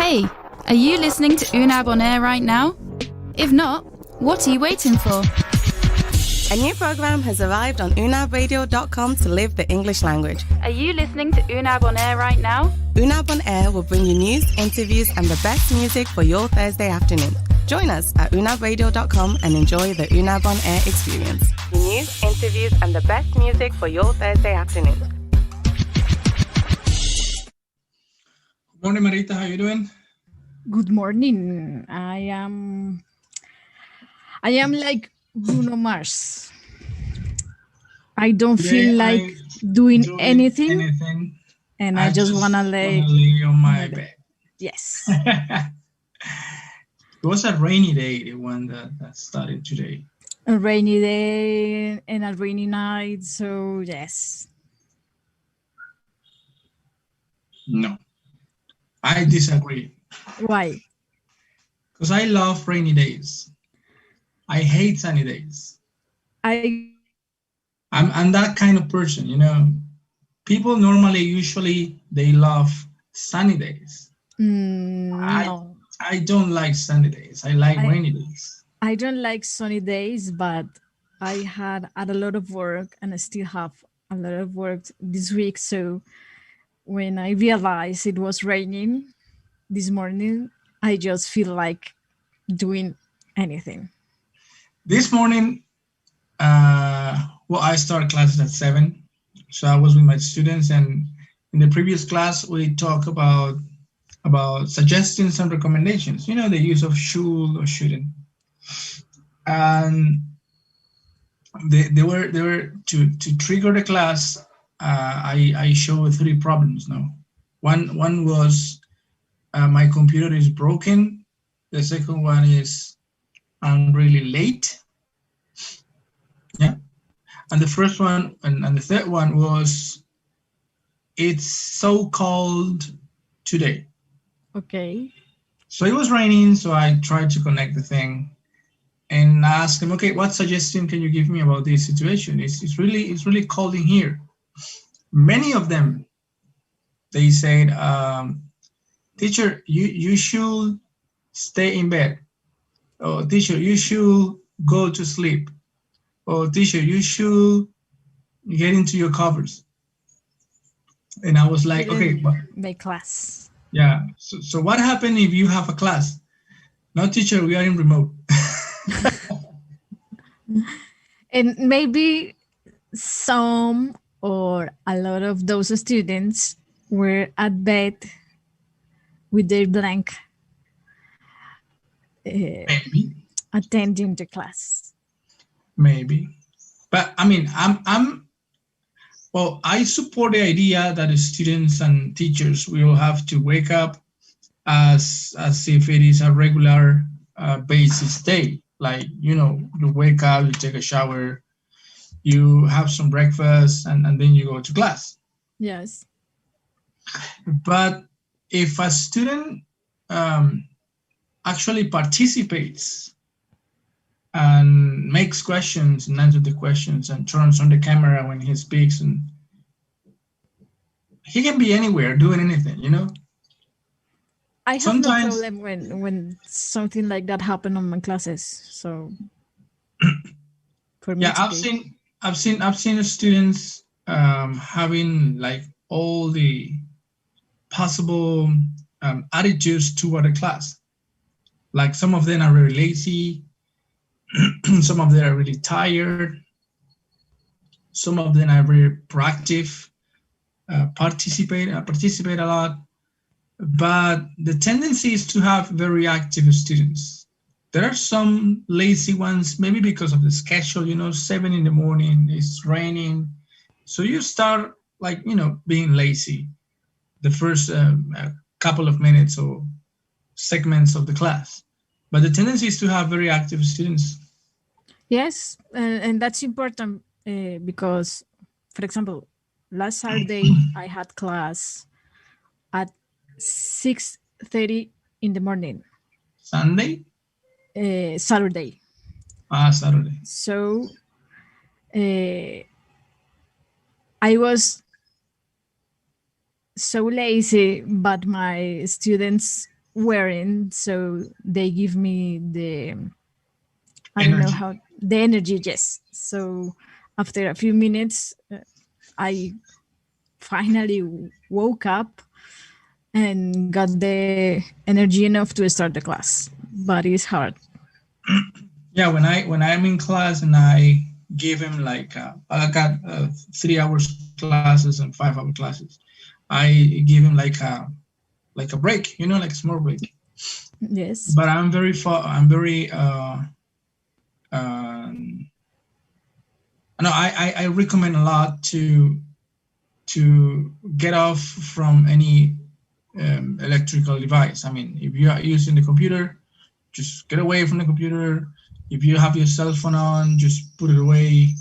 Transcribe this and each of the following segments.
Hey, are you listening to UnabOnAir right now? If not, what are you waiting for? A new program has arrived on UnabRadio.com to live the English language. Are you listening to UnabOnAir right now? UnabOnAir will bring you news, interviews, and the best music for your Thursday afternoon. Join us at UnabRadio.com and enjoy the UnabOnAir experience. News, interviews, and the best music for your Thursday afternoon. Good morning, Marita. How you doing? Good morning. I am like Bruno Mars. I don't feel like doing anything, and I just wanna lay on my bed. Yes. It was a rainy day, the one that started today. A rainy day and a rainy night. So yes. No, I disagree. Why? Because I love rainy days. I hate sunny days. I'm that kind of person, you know. People usually they love sunny days. No. I don't like sunny days. I like rainy days. I don't like sunny days, but I had a lot of work and I still have a lot of work this week. So when I realized it was raining this morning, I just feel like doing anything. This morning, I start classes at 7. So I was with my students, and in the previous class, we talk about suggestions and recommendations, you know, the use of should or shouldn't. And they were to trigger the class, I showed 3 problems now. One was my computer is broken. The second one is I'm really late. Yeah. And the first one and the third one was it's so cold today. Okay. So it was raining, so I tried to connect the thing and ask them, okay, what suggestion can you give me about this situation? It's really cold in here. Many of them, they said, teacher, you should stay in bed. Or teacher, you should go to sleep. Or teacher, you should get into your covers. And I was like, okay. My class. Yeah. So what happened if you have a class? No, teacher, we are in remote. And maybe some or a lot of those students were at bed with their blank Maybe. attending the class. Maybe. But I mean, I support the idea that the students and teachers will have to wake up as if it is a regular basis day. Like, you know, you wake up, you take a shower, you have some breakfast, and then you go to class. Yes. But if a student actually participates and makes questions and answers the questions and turns on the camera when he speaks, and he can be anywhere doing anything, you know. I have no problem when something like that happened on my classes. So for me, yeah, I've seen students having like all the possible attitudes toward the class. Like some of them are very lazy. Some of them are really tired. Some of them are very proactive, participate a lot. But the tendency is to have very active students. There are some lazy ones, maybe because of the schedule, you know, 7 in the morning, it's raining. So you start like, you know, being lazy the first couple of minutes or segments of the class. But the tendency is to have very active students. Yes, and that's important because, for example, last Saturday I had class at 6:30 in the morning. Sunday? Saturday. Saturday. So I was so lazy, but my students wearing, so they give me the, I don't know Energy. how, the energy. Yes. So after a few minutes, I finally woke up and got the energy enough to start the class. But it's hard. Yeah, when I'm in class and I give him like I got 3 hours classes and 5 hour classes, I give him like a break, like a small break. Yes. But I'm very um, no, I recommend a lot to get off from any electrical device. I mean, if you are using the computer, just get away from the computer. If you have your cell phone on, just put it away,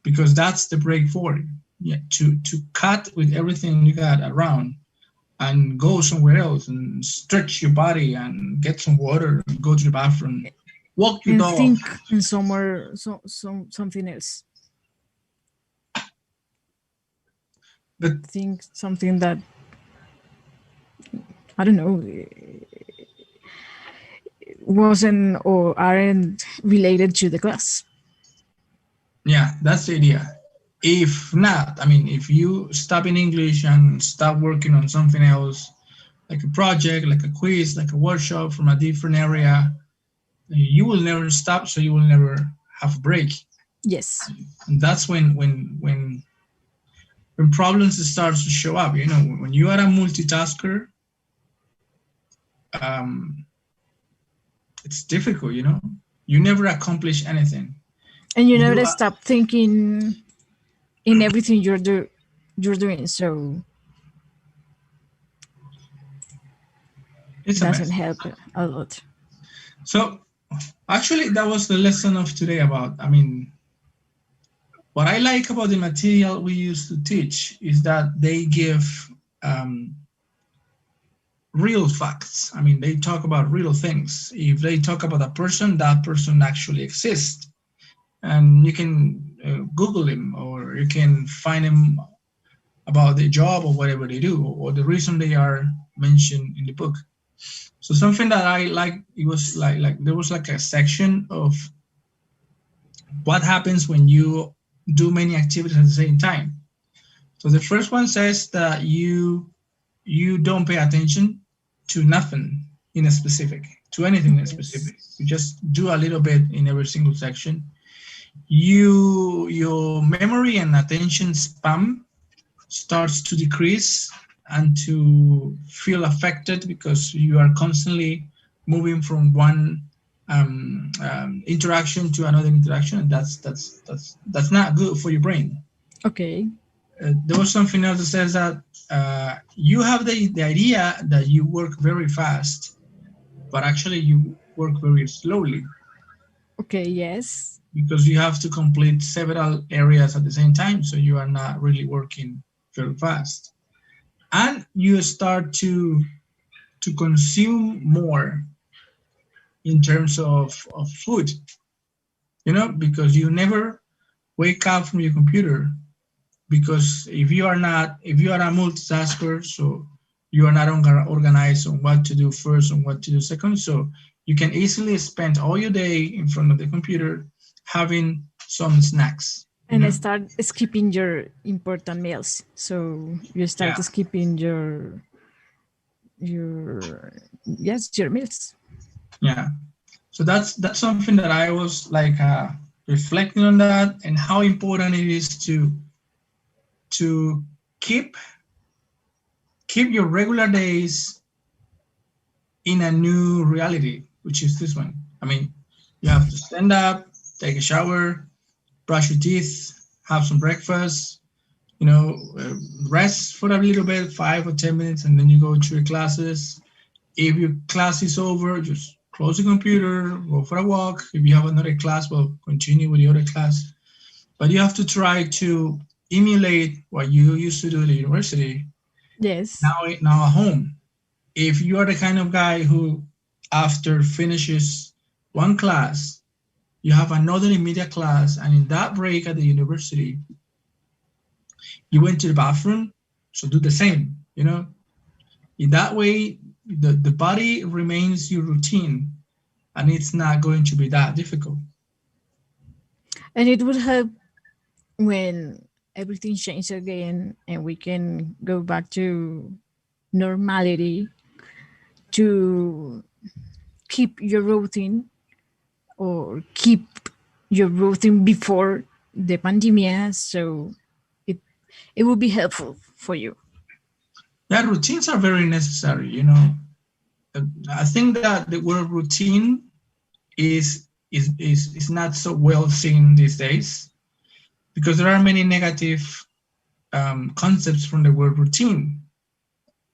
because that's the break for it. Yeah, to cut with everything you got around and go somewhere else and stretch your body and get some water and go to the bathroom, walk your And dog. think in somewhere, something else. But Think something that, I don't know, wasn't or aren't related to the class. yeah, that's the idea. If not, I mean, if you stop in English and start working on something else, like a project, like a quiz, like a workshop from a different area, you will never stop, so you will never have a break. Yes. And that's when problems starts to show up. When you are a multitasker, um, it's difficult. You never accomplish anything. And you You do never stop thinking in everything you're doing. So it's a doesn't mess. help a lot. So actually, that was the lesson of today. About, I mean, what I like about the material we used to teach is that they give um, real facts. I mean, they talk about real things. If they talk about a person, that person actually exists, and you can Google him, or you can find him about their job or whatever they do, or the reason they are mentioned in the book. So something that I like, it was like there was like a section of what happens when you do many activities at the same time. So the first one says that you don't pay attention to nothing in a specific, to anything in a Yes. specific. You just do a little bit in every single section. Your memory and attention span starts to decrease and to feel affected, because you are constantly moving from one interaction to another interaction, and that's not good for your brain. Okay. There was something else that says that you have the idea that you work very fast, but actually you work very slowly, Okay. Yes. because you have to complete several areas at the same time, so you are not really working very fast. And you start to consume more in terms of food, because you never wake up from your computer, because if you are a multitasker, so you are not organized on what to do first and what to do second, so you can easily spend all your day in front of the computer having some snacks. And I start skipping your important meals. So you start Yeah, skipping your yes, your meals. yeah. So that's something that I was like reflecting on that, and how important it is to keep your regular days in a new reality, which is this one. I mean, you have to stand up, take a shower, brush your teeth, have some breakfast, rest for a little bit, 5 or 10 minutes, and then you go to your classes. If your class is over, just close the computer, go for a walk. If you have another class, well, continue with the other class. But you have to try to emulate what you used to do at the university Yes. now at home. If you are the kind of guy who, after finishes one class, you have another immediate class, and in that break at the university, you went to the bathroom, so do the same. In that way, the body remains your routine, and it's not going to be that difficult. And it would help when everything changes again and we can go back to normality to keep your routine or keep your routine before the pandemic. So it it will be helpful for you. Yeah, routines are very necessary. I think that the word routine is not so well seen these days because there are many negative concepts from the word routine.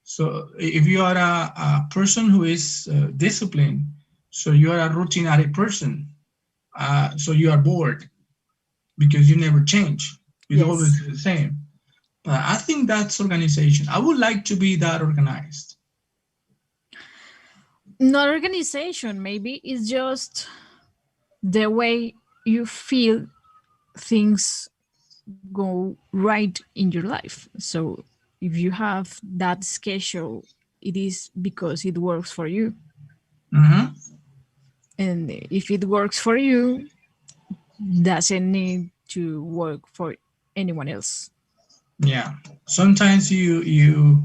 So if you are a person who is disciplined, so you are a routinary person, so you are bored because you never change. It's Yes. always the same. I think that's organization. I would like to be that organized. Not organization, maybe it's just the way you feel things go right in your life. So if you have that schedule, it is because it works for you. Hmm. And if it works for you, doesn't need to work for anyone else. Yeah. Sometimes you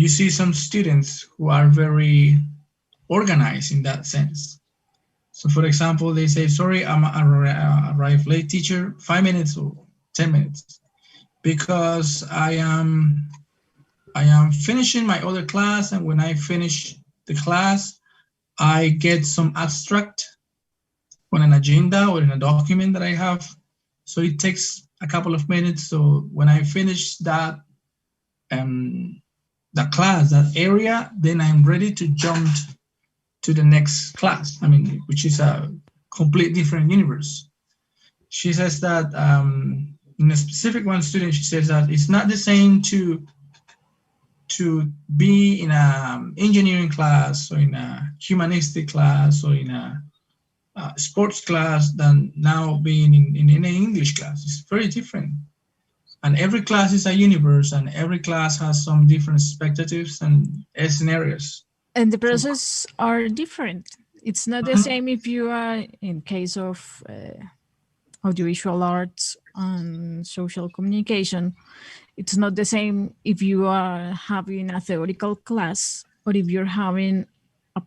see some students who are very organized in that sense. So, for example, they say, "Sorry, arrived late, teacher, 5 minutes or 10 minutes, because I am finishing my other class, and when I finish the class, I get some abstract on an agenda or in a document that I have. So it takes a couple of minutes. So when I finish um, that class, that area, then I'm ready to jump to the next class. I mean, which is a complete different universe." She says that in a specific one student, she says that it's not the same to be in a engineering class or in a humanistic class or in a sports class than now being in an English class. It's very different. And every class is a universe, and every class has some different expectatives and scenarios. And the So, process are different. It's not the mhm, same if you are in case of audiovisual arts and social communication. It's not the same if you are having a theoretical class or if you're having a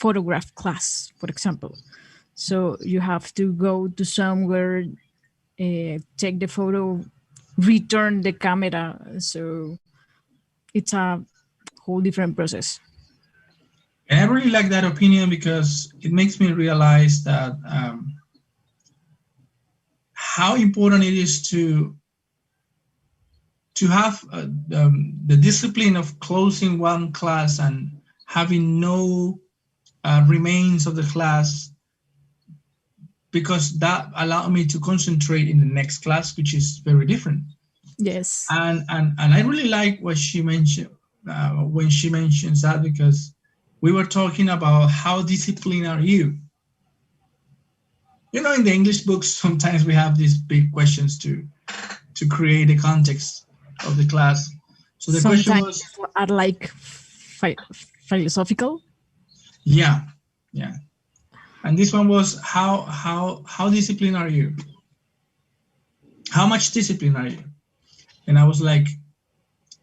photograph class, for example. So you have to go to somewhere, take the photo, return the camera. So it's a whole different process. and I really like that opinion because it makes me realize that how important it is to have the discipline of closing one class and having no remains of the class, because that allowed me to concentrate in the next class, which is very different. Yes. And I really like what she mentioned when she mentions that, because we were talking about how disciplined are you. In the English books, sometimes we have these big questions to create the context of the class. So the question Sometimes was, are like philosophical. yeah, yeah. And this one was, how disciplined are you? How much discipline are you? And I was like,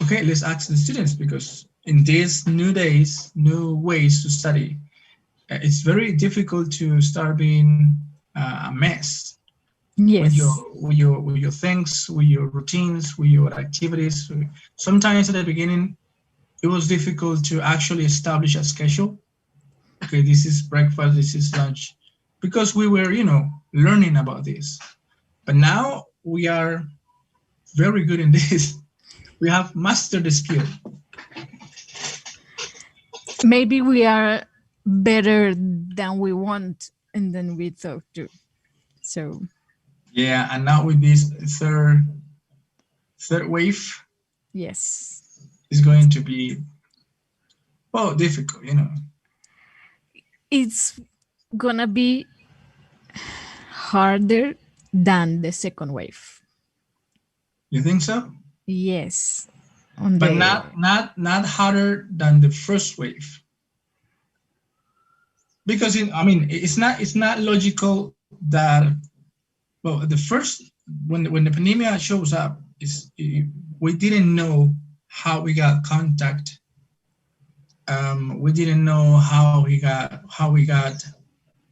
okay, let's ask the students, because in these new days, new ways to study, it's very difficult to start being a mess with your Yes. with your things, with your routines, with your activities. Sometimes at the beginning, it was difficult to actually establish a schedule. Okay, this is breakfast, this is lunch, because we were, learning about this. But now we are very good in this. We have mastered the skill. Maybe we are better than we want and than we thought to. So Yeah, and now with this third wave, yes, is going to be, well, difficult. it's gonna be harder than the second wave. You think so? Yes. on but the not harder than the first wave. Because it's not logical that, well, the first, when the pandemic shows up, we didn't know how we got contact. We didn't know how we got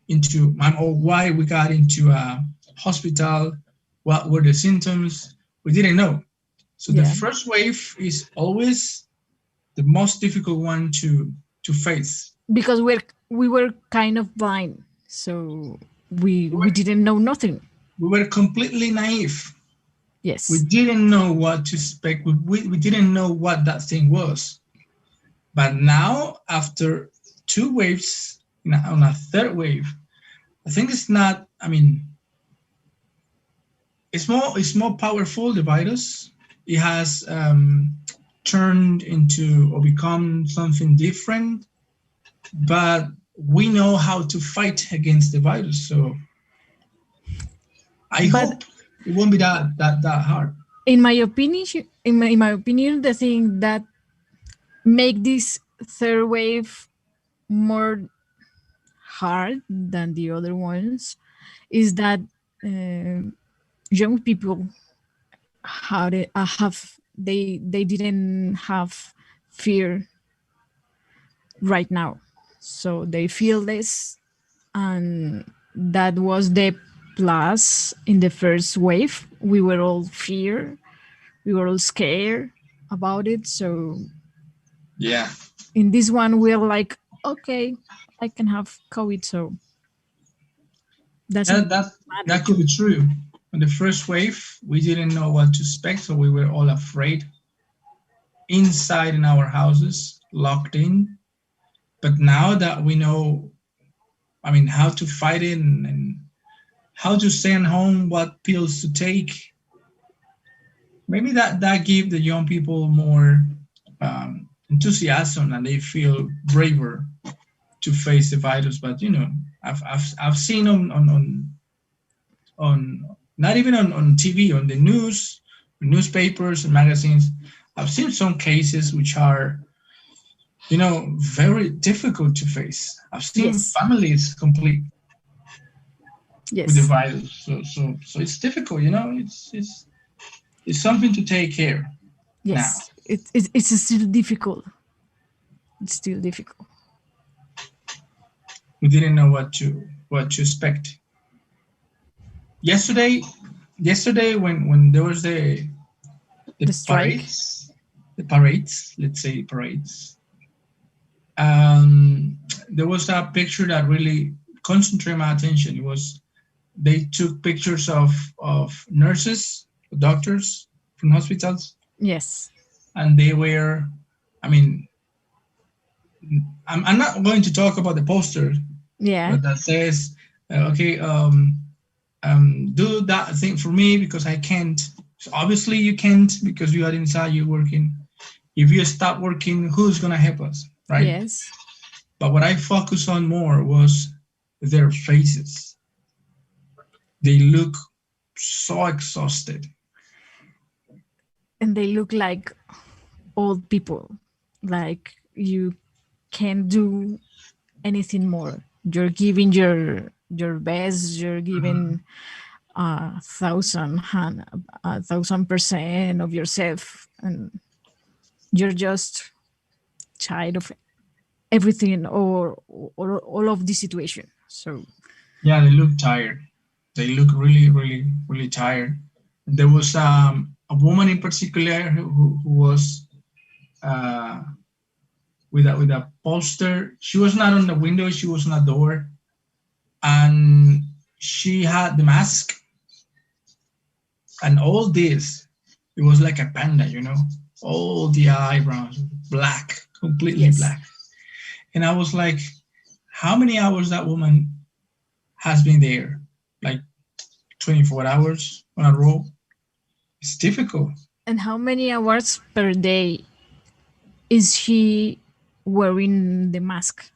into, or why we got into a hospital. What were the symptoms? We didn't know. So the yeah, first wave is always the most difficult one to face. because we were kind of blind, so we didn't know nothing. We were completely naive. We Yes, didn't know what to expect. We didn't know what that thing was. But now, after two waves, on a third wave, I think it's not. It's more powerful. The virus, it has turned into or become something different. But we know how to fight against the virus. So I but hope it won't be that hard. in my opinion, in my opinion, the thing that make this third wave more hard than the other ones is that uh, young people they didn't have fear right now, so they feel this, and that was the plus. In the first wave we were all fear, we were all scared about it, so Yeah. in this one we're like, okay, I can have COVID, so That doesn't that matter that could too. be true. On the first wave, we didn't know what to expect, so we were all afraid inside in our houses, locked in. But now that we know, how to fight it, and how to stay at home, what pills to take, maybe that give the young people more enthusiasm, and they feel braver to face the virus. But I've seen on not even on TV, on the news, newspapers and magazines. I've seen some cases which are, very difficult to face. I've seen Yes, families complete with the yes, virus. So it's difficult. It's something to take care now. yes, it's still difficult, it's still difficult. We didn't know what to expect. Yesterday when there was the The strike. parades, let's say parades, there was a picture that really concentrated my attention. It was, they took pictures of nurses, doctors from hospitals, Yes, and they were, I mean, I'm not going to talk about the poster, yeah, but that says, okay, do that thing for me because I can't. So obviously you can't because you are inside, you're working. If you stop working, who's gonna help us, right? yes, But what I focused on more was their faces. They look so exhausted. and they look like old people, like you can't do anything more. You're giving your best, you're giving 1,000% of yourself, and you're just tired of everything, or all of the situation. So Yeah, they look tired. They look really, really, really tired. There was a woman in particular who was uh, with a poster. She was not on the window. She was on a door, and she had the mask and all this. It was like a panda. All the eyebrows black, completely yes, black. And I was like, how many hours that woman has been there? Like 24 hours on a row. It's difficult. and how many hours per day is she wearing the mask?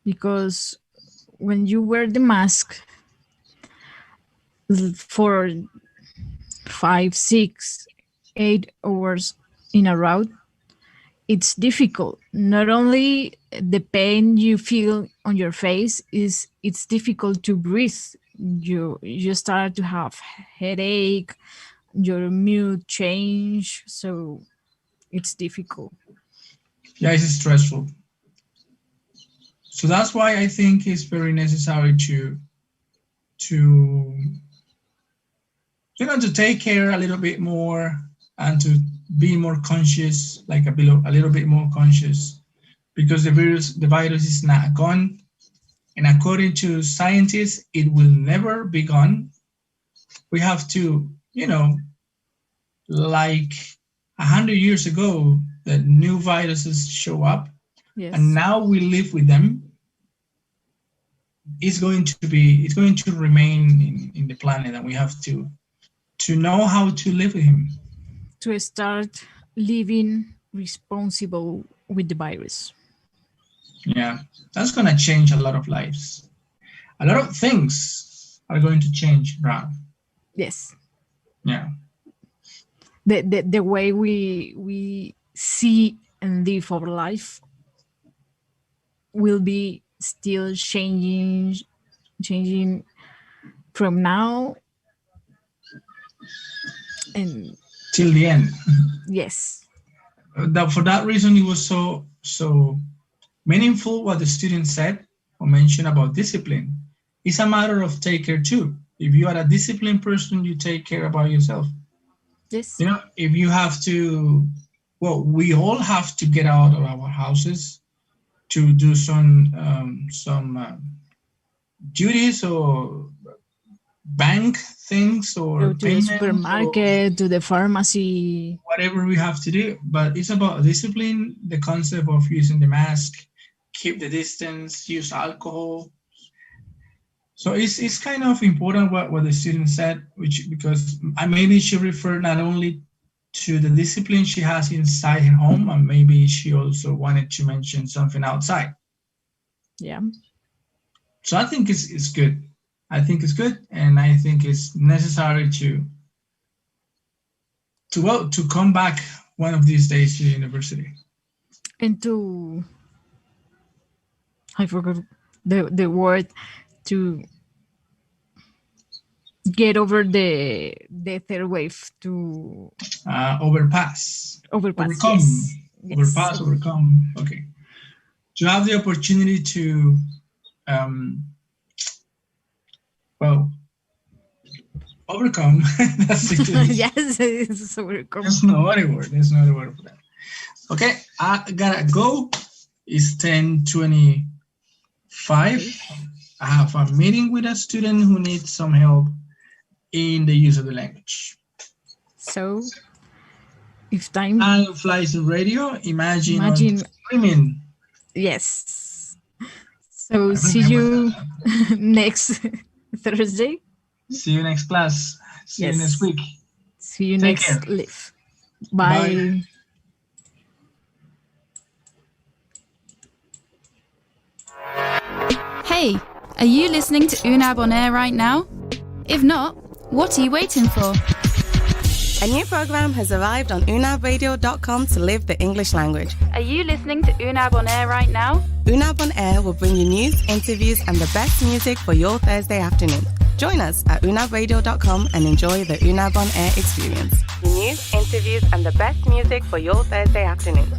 Because when you wear the mask for 5, 6, 8 hours in a row, it's difficult. Not only the pain you feel on your face, it's difficult to breathe. You start to have headache, your mood change, so it's difficult. Yeah, it's stressful. So that's why I think it's very necessary to to take care a little bit more and to be more conscious, like a little bit more conscious, because the virus is not gone, and according to scientists, it will never be gone. We have to, like 100 years ago, that new viruses show up, Yes. and now we live with them. It's going to remain in the planet, and we have to know how to live with him. To start living responsible with the virus. Yeah, that's going to change a lot of lives. A lot of things are going to change, Ram. Yes. Yeah. The way we see and live our life will be still changing from now and Till the end. yes. For that reason, it was so meaningful what the student said or mentioned about discipline. It's a matter of take care too. If you are a disciplined person, you take care about yourself. Yes. If you have to, we all have to get out of our houses to do some duties or bank things or Go to the supermarket, to the pharmacy, whatever we have to do. But it's about discipline, the concept of using the mask, keep the distance, use alcohol. So it's kind of important what the student said, because maybe she referred not only to the discipline she has inside her home, and maybe she also wanted to mention something outside. Yeah. So I think it's good. I think it's good, and I think it's necessary to come back one of these days to the university. And I forgot the word, to get over the third wave, to overpass. overcome. Yes. Overpass, overcome. Okay. To have the opportunity to, overcome that situation. Yes, it's overcome. There's no other word for that. Okay, I gotta go. It's 10:25. I have a meeting with a student who needs some help in the use of the language. So, if time flies in radio, imagine screaming. Yes. So see you next Thursday. See you next class. See you next week. See you Take next care. live. Bye. Hey, are you listening to UnabOnAir right now? If not, what are you waiting for? A new program has arrived on UnabRadio.com to live the English language. Are you listening to UnabOnAir right now? UnabOnAir will bring you news, interviews, and the best music for your Thursday afternoon. Join us at UnabRadio.com and enjoy the UnabOnAir experience. News, interviews, and the best music for your Thursday afternoon.